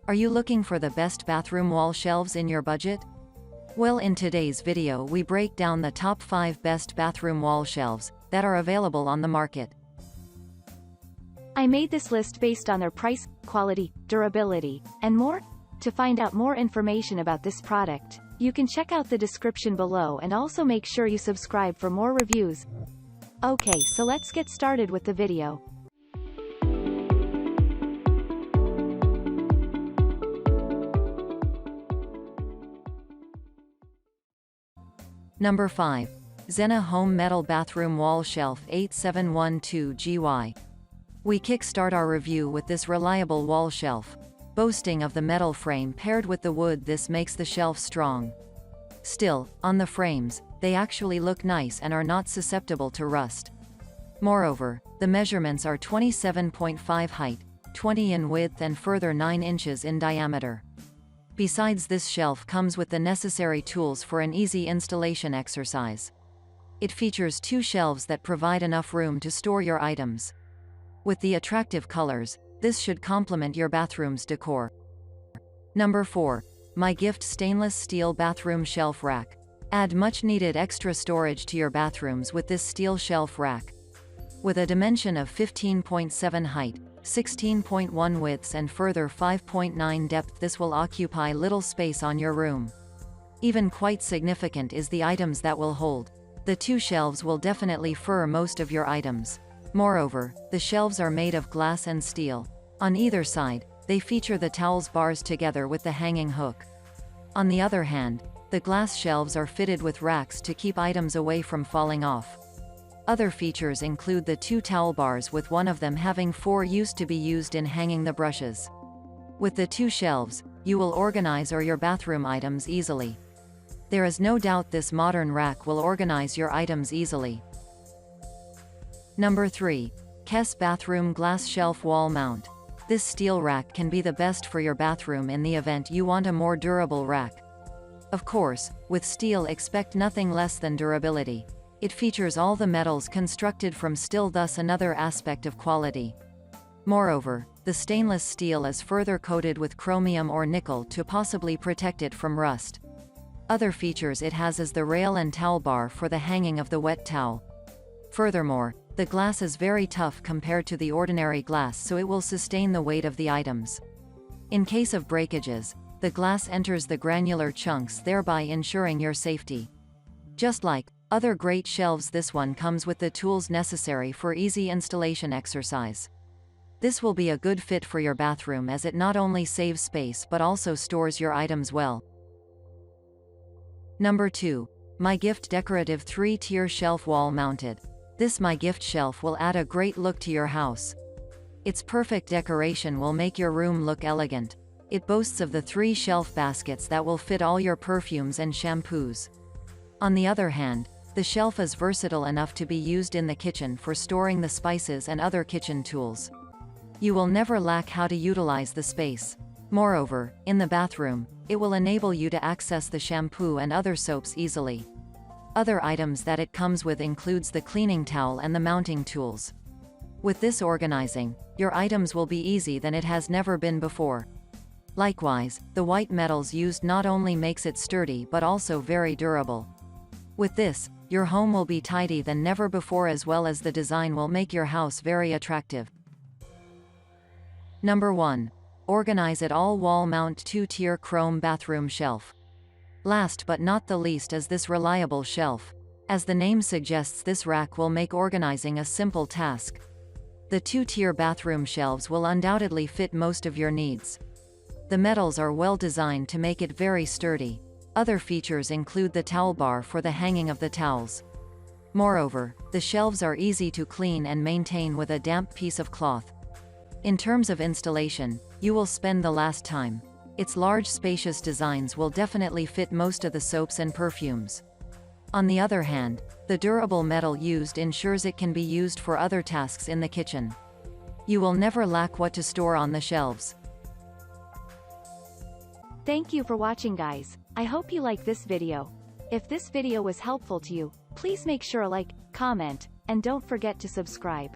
Are you looking for the best bathroom wall shelves in your budget? Well, in today's video we break down the top 5 best bathroom wall shelves that are available on the market. I made this list based on their price, quality, durability, and more. To find out more information about this product, you can check out the description below and also make sure you subscribe for more reviews. Okay, so let's get started with the video. Number 5. Zena Home Metal Bathroom Wall Shelf 8712GY. We kickstart our review with this reliable wall shelf. Boasting of the metal frame paired with the wood, this makes the shelf strong. Still, on the frames, they actually look nice and are not susceptible to rust. Moreover, the measurements are 27.5 height, 20 in width and further 9 inches in diameter. Besides, this shelf comes with the necessary tools for an easy installation exercise. It features 2 shelves that provide enough room to store your items. With the attractive colors, this should complement your bathroom's decor. Number 4. My Gift Stainless Steel Bathroom Shelf Rack. Add much-needed extra storage to your bathrooms with this steel shelf rack. With a dimension of 15.7 height, 16.1 widths and further 5.9 depth, this will occupy little space on your room. Even quite significant is the items that will hold. The 2 shelves will definitely fur most of your items. Moreover, the shelves are made of glass and steel. On either side, they feature the towels bars together with the hanging hook. On the other hand, the glass shelves are fitted with racks to keep items away from falling off. Other features include the 2 towel bars, with one of them having 4 used to be used in hanging the brushes. With the 2 shelves, you will organize your bathroom items easily. There is no doubt this modern rack will organize your items easily. Number 3. Kess Bathroom Glass Shelf Wall Mount. This steel rack can be the best for your bathroom in the event you want a more durable rack. Of course, with steel expect nothing less than durability. It features all the metals constructed from steel, thus another aspect of quality. Moreover, the stainless steel is further coated with chromium or nickel to possibly protect it from rust. Other features it has is the rail and towel bar for the hanging of the wet towel. Furthermore, the glass is very tough compared to the ordinary glass, so it will sustain the weight of the items. In case of breakages, the glass enters the granular chunks, thereby ensuring your safety. Just like other great shelves, this one comes with the tools necessary for easy installation exercise. This will be a good fit for your bathroom, as it not only saves space but also stores your items well. Number 2. My Gift Decorative 3-Tier Shelf Wall Mounted. This My Gift shelf will add a great look to your house. Its perfect decoration will make your room look elegant. It boasts of the 3 shelf baskets that will fit all your perfumes and shampoos. On the other hand, the shelf is versatile enough to be used in the kitchen for storing the spices and other kitchen tools. You will never lack how to utilize the space. Moreover, in the bathroom, it will enable you to access the shampoo and other soaps easily. Other items that it comes with includes the cleaning towel and the mounting tools. With this organizing, your items will be easy than it has never been before. Likewise, the white metals used not only makes it sturdy but also very durable. With this, your home will be tidy than never before, as well as the design will make your house very attractive. Number 1. Organize It All Wall Mount 2-Tier Chrome Bathroom Shelf. Last but not the least is this reliable shelf. As the name suggests, this rack will make organizing a simple task. The 2-tier bathroom shelves will undoubtedly fit most of your needs. The metals are well designed to make it very sturdy. Other features include the towel bar for the hanging of the towels. Moreover, the shelves are easy to clean and maintain with a damp piece of cloth. In terms of installation, you will spend the last time. Its large, spacious designs will definitely fit most of the soaps and perfumes. On the other hand, the durable metal used ensures it can be used for other tasks in the kitchen. You will never lack what to store on the shelves. Thank you for watching, guys. I hope you like this video. If this video was helpful to you, please make sure to like, comment, and don't forget to subscribe.